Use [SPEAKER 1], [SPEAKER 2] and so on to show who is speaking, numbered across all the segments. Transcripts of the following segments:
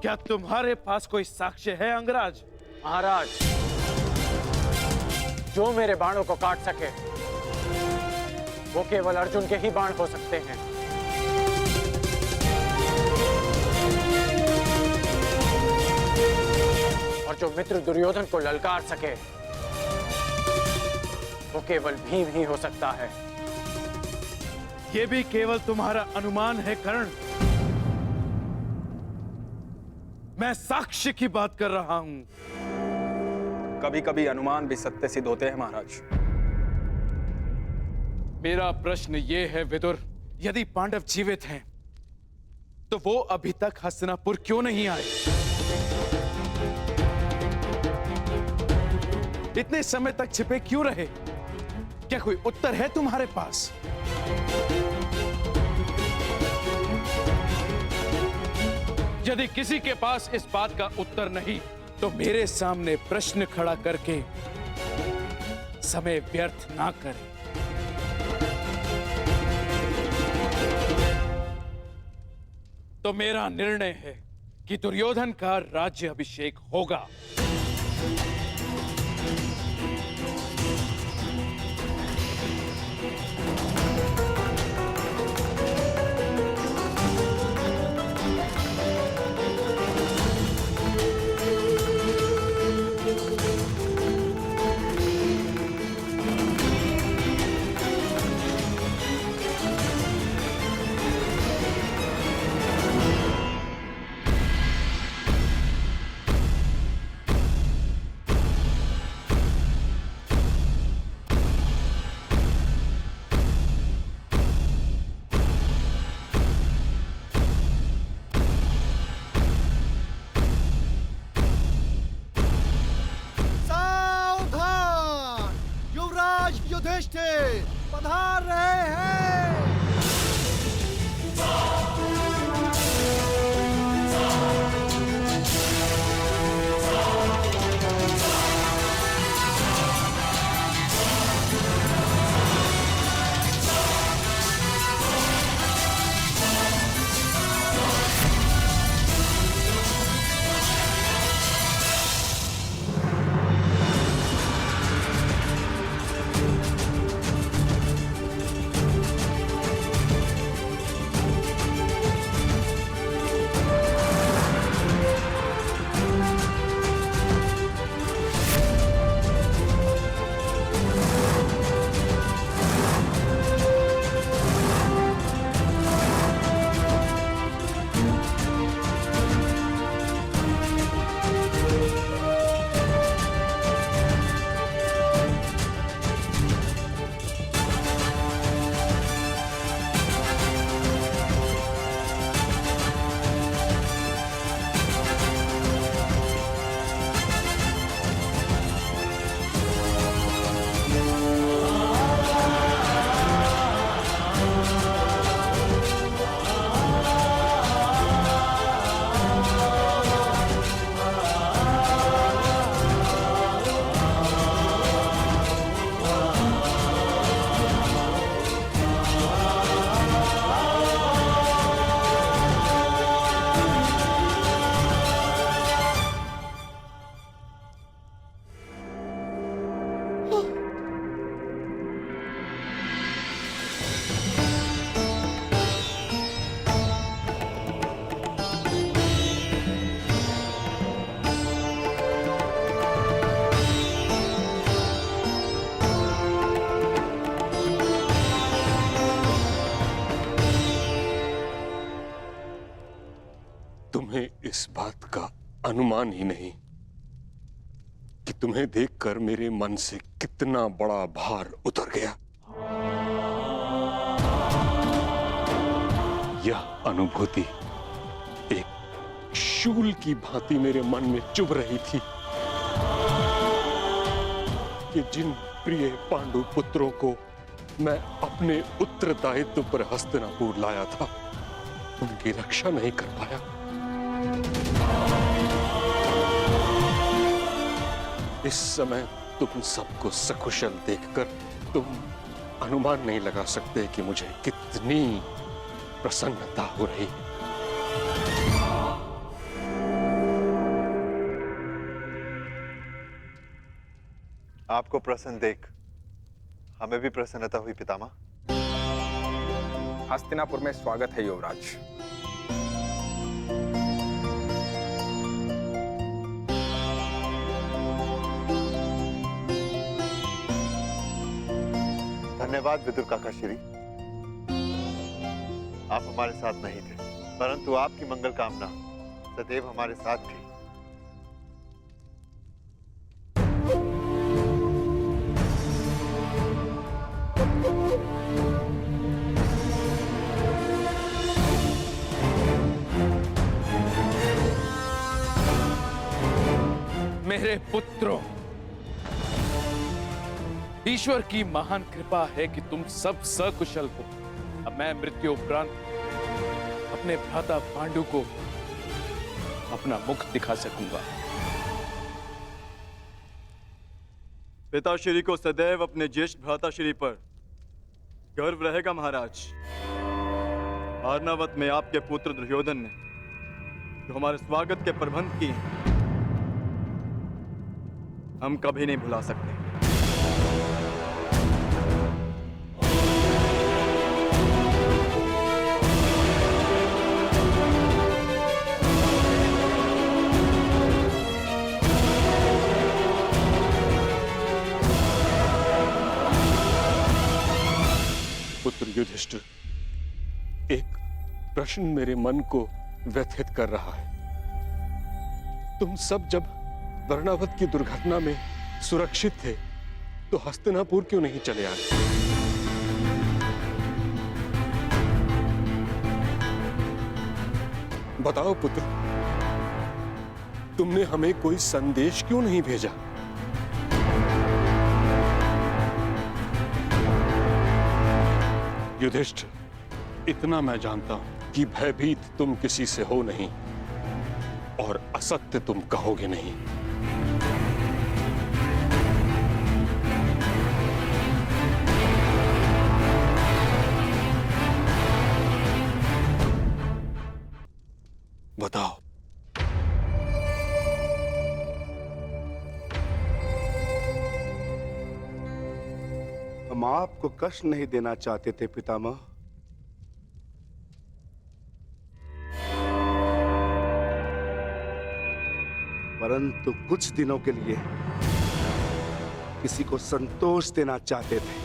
[SPEAKER 1] क्या तुम्हारे पास कोई साक्ष्य है अंगराज?
[SPEAKER 2] महाराज, जो मेरे बाणों को काट सके वो केवल अर्जुन के ही बाण हो सकते हैं। और जो मित्र दुर्योधन को ललकार सके वो केवल भीम ही हो सकता है।
[SPEAKER 1] ये भी केवल तुम्हारा अनुमान है कर्ण। मैं साक्ष्य की बात कर रहा हूं।
[SPEAKER 3] कभी कभी अनुमान भी सत्य सिद्ध होते हैं महाराज।
[SPEAKER 1] मेरा प्रश्न ये है विदुर, यदि पांडव जीवित हैं तो वो अभी तक हस्तिनापुर क्यों नहीं आए? इतने समय तक छिपे क्यों रहे? क्या कोई उत्तर है तुम्हारे पास? यदि किसी के पास इस बात का उत्तर नहीं तो मेरे सामने प्रश्न खड़ा करके समय व्यर्थ ना करें। तो मेरा निर्णय है कि दुर्योधन का राज्य अभिषेक होगा।
[SPEAKER 4] युधिष्ठिर पधार रहे हैं।
[SPEAKER 5] तुम्हें इस बात का अनुमान ही नहीं कि तुम्हें देखकर मेरे मन से कितना बड़ा भार उतर गया। यह अनुभूति एक शूल की भांति मेरे मन में चुभ रही थी कि जिन प्रिय पांडु पुत्रों को मैं अपने उत्तरदायित्व पर हस्तिनापुर लाया था उनकी रक्षा नहीं कर पाया। इस समय तुम सबको सकुशल देखकर तुम अनुमान नहीं लगा सकते कि मुझे कितनी प्रसन्नता हो रही।
[SPEAKER 6] आपको प्रसन्न देख हमें भी प्रसन्नता हुई पितामह।
[SPEAKER 3] हस्तिनापुर में स्वागत है युवराज।
[SPEAKER 6] धन्यवाद विदुर काका श्री। आप हमारे साथ नहीं थे, परंतु आपकी मंगल कामना सदैव हमारे साथ थी।
[SPEAKER 1] मेरे पुत्रों, ईश्वर की महान कृपा है कि तुम सब सकुशल हो। अब मैं मृत्यु उपरांत अपने भ्राता पांडु को अपना मुख दिखा सकूंगा।
[SPEAKER 7] पिताश्री को सदैव अपने ज्येष्ठ भ्राताश्री पर गर्व रहेगा महाराज। अर्नावत में आपके पुत्र दुर्योधन ने जो हमारे स्वागत के प्रबंध किए हैं, हम कभी नहीं भुला सकते।
[SPEAKER 5] पुत्र युधिष्ठिर, एक प्रश्न मेरे मन को व्यथित कर रहा है। तुम सब जब वर्णावत की दुर्घटना में सुरक्षित थे तो हस्तिनापुर क्यों नहीं चले आए? बताओ पुत्र, तुमने हमें कोई संदेश क्यों नहीं भेजा? युधिष्ठिर, इतना मैं जानता हूं कि भयभीत तुम किसी से हो नहीं और असत्य तुम कहोगे नहीं। बताओ।
[SPEAKER 4] हम आपको कष्ट नहीं देना चाहते थे पितामह, परंतु कुछ दिनों के लिए किसी को संतोष देना चाहते थे।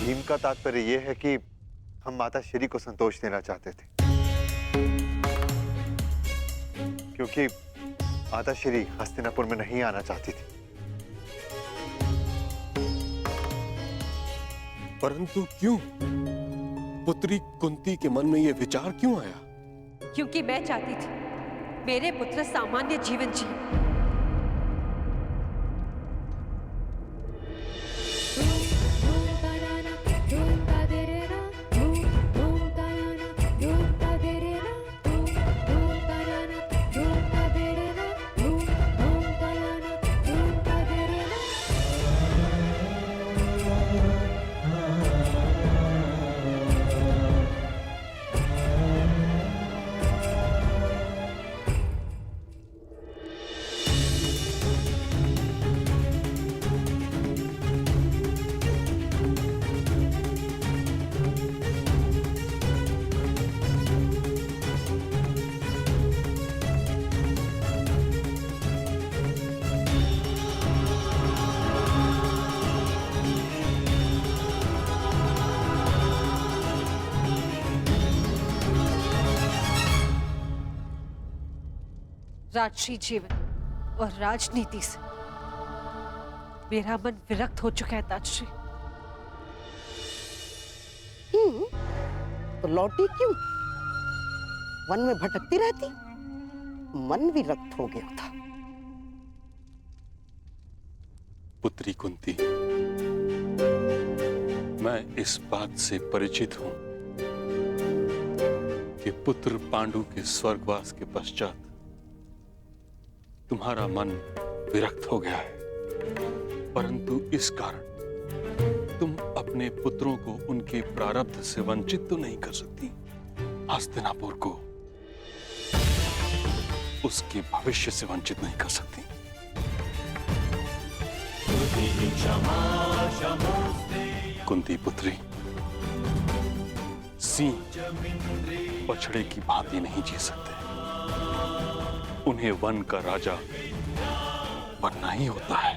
[SPEAKER 6] भीम का तात्पर्य यह है कि हम माता श्री को संतोष देना चाहते थे, क्योंकि माता श्री हस्तिनापुर में नहीं आना चाहती थी।
[SPEAKER 5] परंतु क्यों? पुत्री कुंती के मन में यह विचार क्यों आया?
[SPEAKER 8] क्योंकि मैं चाहती थी मेरे पुत्र सामान्य जीवन जिए। राजसी जीवन और राजनीति से मेरा मन विरक्त हो चुका है ताजश्री।
[SPEAKER 9] तो लौटी क्यों? वन में भटकती रहती, मन विरक्त हो गया था।
[SPEAKER 5] पुत्री कुंती, मैं इस बात से परिचित हूं कि पुत्र पांडु के स्वर्गवास के पश्चात तुम्हारा मन विरक्त हो गया है, परंतु इस कारण तुम अब अपने पुत्रों को उनके प्रारब्ध से वंचित तो नहीं कर सकती, हस्तिनापुर को उसके भविष्य से वंचित नहीं कर सकती। कुंती पुत्री, सिंह बछड़े की भांति नहीं जी सकते। उन्हें वन का राजा बनना ही होता है।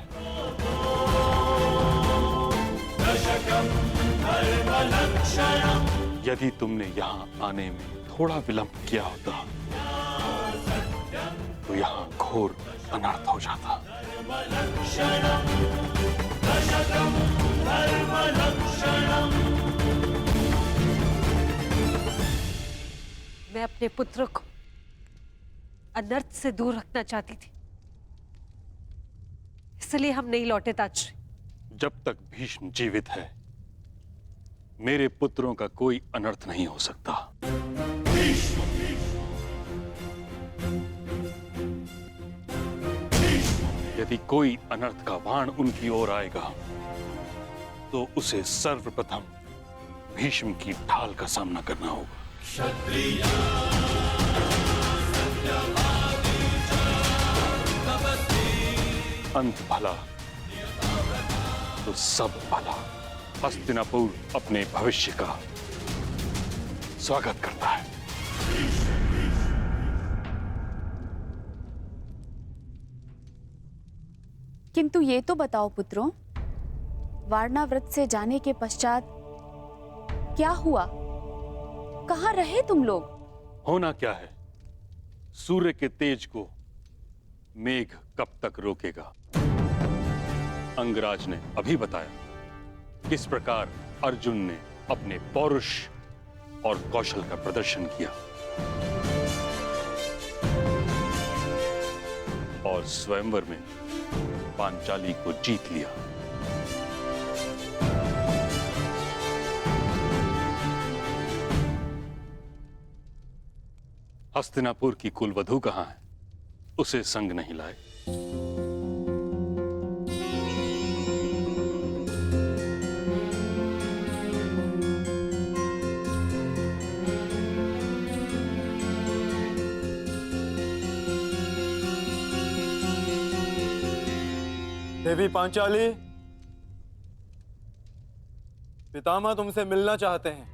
[SPEAKER 5] यदि तुमने यहां आने में थोड़ा विलंब किया होता तो यहां घोर अनर्थ हो जाता।
[SPEAKER 8] मैं अपने पुत्र को अनर्थ से दूर रखना चाहती थी, इसलिए हम नहीं लौटे ताजश्री।
[SPEAKER 5] जब तक भीष्म जीवित है, मेरे पुत्रों का कोई अनर्थ नहीं हो सकता। यदि कोई अनर्थ का बाण उनकी ओर आएगा, तो उसे सर्वप्रथम भीष्म की ढाल का सामना करना होगा। अंत भला तो सब भला। हस्तिनापुर अपने भविष्य का स्वागत करता है।
[SPEAKER 10] किंतु ये तो बताओ पुत्रों, वारणाव्रत से जाने के पश्चात क्या हुआ? कहाँ रहे तुम लोग?
[SPEAKER 5] होना क्या है? सूर्य के तेज को मेघ कब तक रोकेगा? अंगराज ने अभी बताया किस प्रकार अर्जुन ने अपने पौरुष और कौशल का प्रदर्शन किया और स्वयंवर में पांचाली को जीत लिया। हस्तिनापुर की कुलवधू कहां है? उसे संग नहीं लाए।
[SPEAKER 7] देवी पांचाली, पितामह तुमसे मिलना चाहते हैं।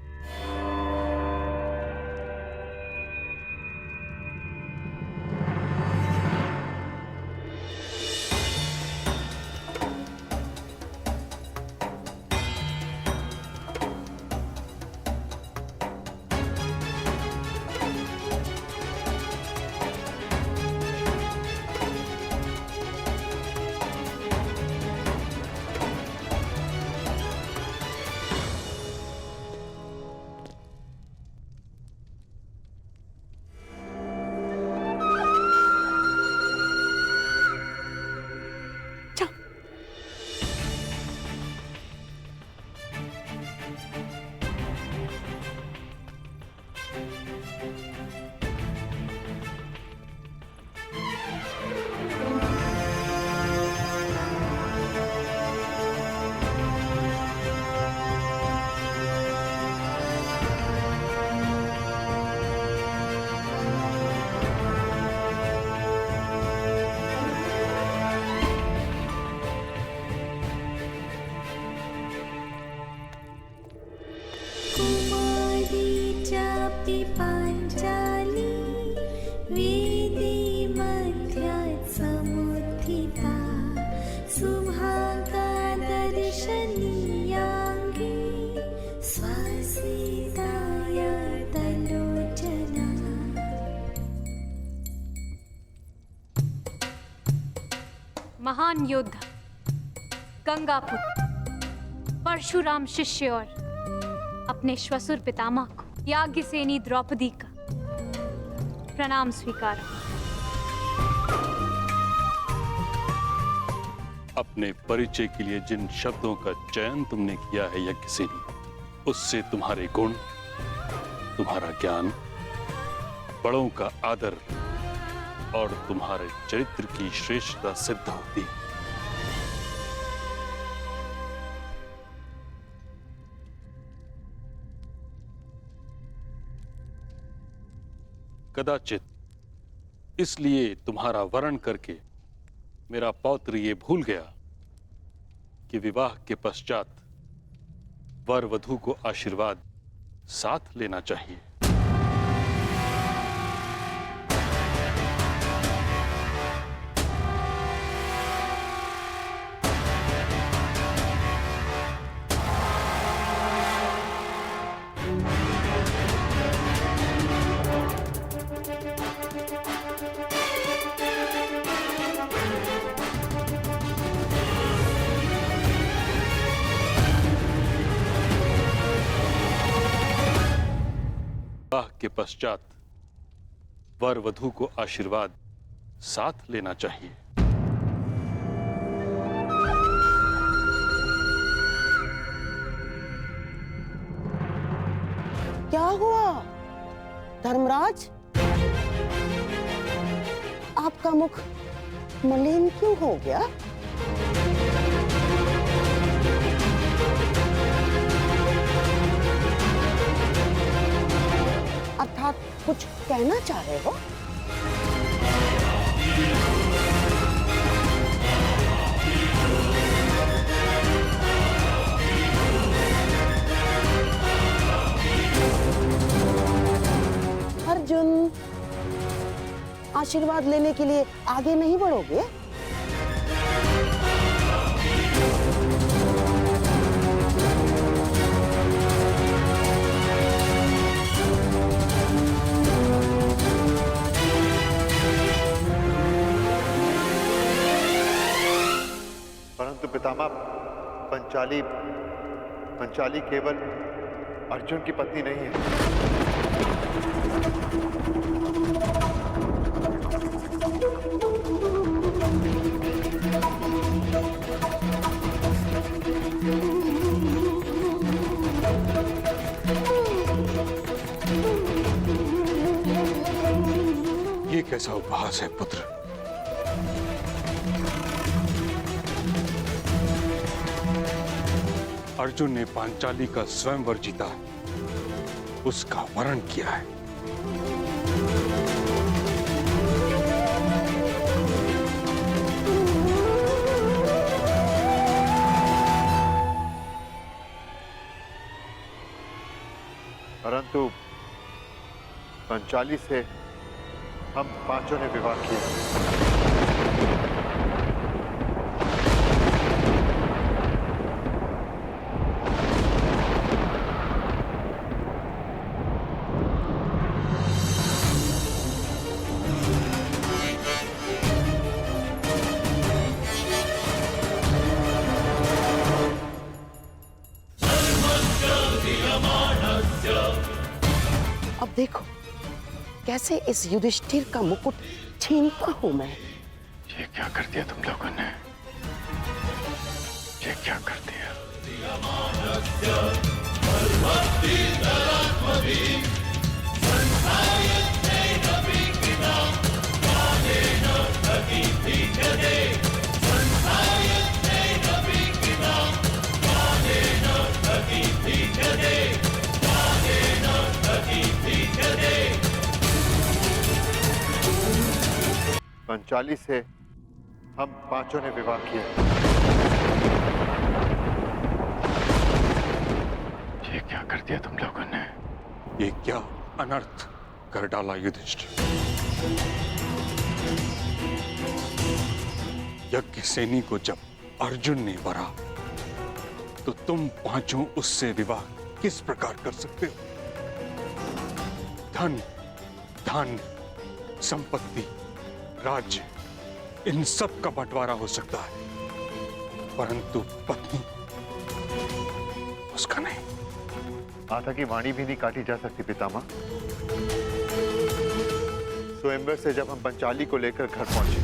[SPEAKER 11] महान योद्धा गंगापुत्र परशुराम शिष्य और अपने श्वशुर पितामह को याज्ञसेनी द्रौपदी का प्रणाम स्वीकार।
[SPEAKER 5] अपने परिचय के लिए जिन शब्दों का चयन तुमने किया है यज्ञसेनी, उससे तुम्हारे गुण, तुम्हारा ज्ञान, बड़ों का आदर और तुम्हारे चरित्र की श्रेष्ठता सिद्ध होती। कदाचित इसलिए तुम्हारा वरण करके मेरा पौत्र ये भूल गया कि विवाह के पश्चात वर वधू को आशीर्वाद साथ लेना चाहिए। विवाह के पश्चात वर वधू को आशीर्वाद साथ लेना चाहिए।
[SPEAKER 9] क्या हुआ धर्मराज? आपका मुख मलिन क्यों हो गया? अर्थात कुछ कहना चाह रहे हो? अर्जुन, आशीर्वाद लेने के लिए आगे नहीं बढ़ोगे?
[SPEAKER 6] परंतु पितामह, पंचाली केवल अर्जुन की पत्नी नहीं है।
[SPEAKER 5] ये कैसा उपहास है पुत्र? अर्जुन ने पांचाली का स्वयंवर जीता है, उसका वरण किया है।
[SPEAKER 6] परंतु पंचाली से हम पांचों ने विवाह किया।
[SPEAKER 9] अब देखो कैसे इस युधिष्ठिर का मुकुट छीनता हूं मैं।
[SPEAKER 1] ये क्या कर दिया तुम लोगों ने? ये क्या कर दिया?
[SPEAKER 6] पंचाली से हम पांचों ने विवाह किया।
[SPEAKER 1] ये क्या कर दिया तुम लोगों ने?
[SPEAKER 5] ये क्या अनर्थ कर डाला युधिष्ठिर? यज्ञसेनी को जब अर्जुन ने वरा तो तुम पांचों उससे विवाह किस प्रकार कर सकते हो? धन, धान्य, संपत्ति, राज्य, इन सब का बंटवारा हो सकता है, परंतु पत्नी उसका नहीं।
[SPEAKER 6] माता की वाणी भी नहीं काटी जा सकती पितामह। स्वयंवर से जब हम पंचाली को लेकर घर पहुंचे,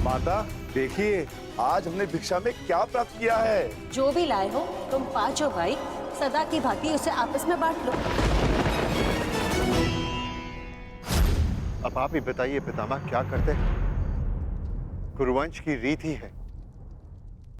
[SPEAKER 4] माता देखिए आज हमने भिक्षा में क्या प्राप्त किया है।
[SPEAKER 8] जो भी लाए हो तुम पांचों भाई सदा की भांति उसे आपस में बांट लो।
[SPEAKER 6] अब आप ही बताइए पितामह, क्या करते हैं? गुरुवंश की रीत ही है